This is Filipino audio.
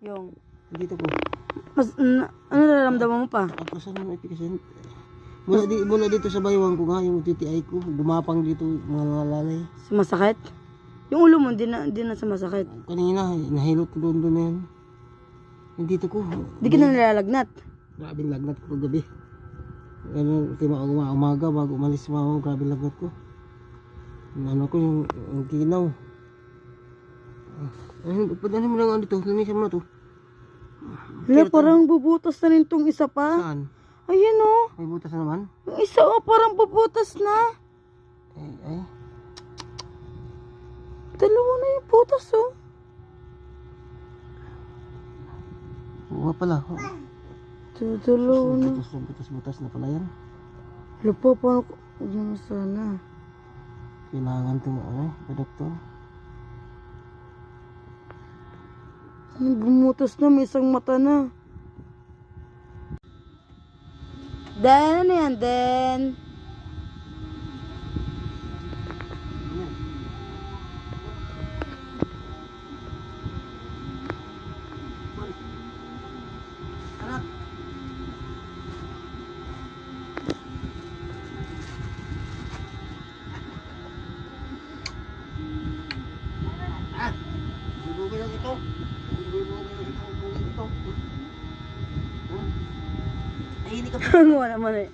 Yung, Dito po. ano nararamdaman mo pa? Ako saan naman ipikasin? Mula dito sa baywang ko nga, yung UTI ko, gumapang dito mga lalay. Sumasakit? Yung ulo mo, di na sumasakit. Kanina, nahilot ko doon na yan. Yung dito ko. Di ka na nilalagnat. Grabing lagnat ko gabi. Ano, umaga bago umalis si mama, grabing lagnat ko. Ano ko yung kinaw. Padali mo lang ano dito, linisan mo na to. Hala, parang bubutas na rin tong isa pa. Saan? Ayan o. May butas na naman? Yung isa o, parang bubutas na. Ay. Dalawa na yung butas o. Oo pala. Dalawa na. Butas na pala yan. Hala po, paano ko? Huwag naman sana. Kailangan itong doktor. Bumutas na, may isang mata na. Den, ano yan, Den? Anak! Bugay lang ito. Ay, hindi ka Ano naman eh.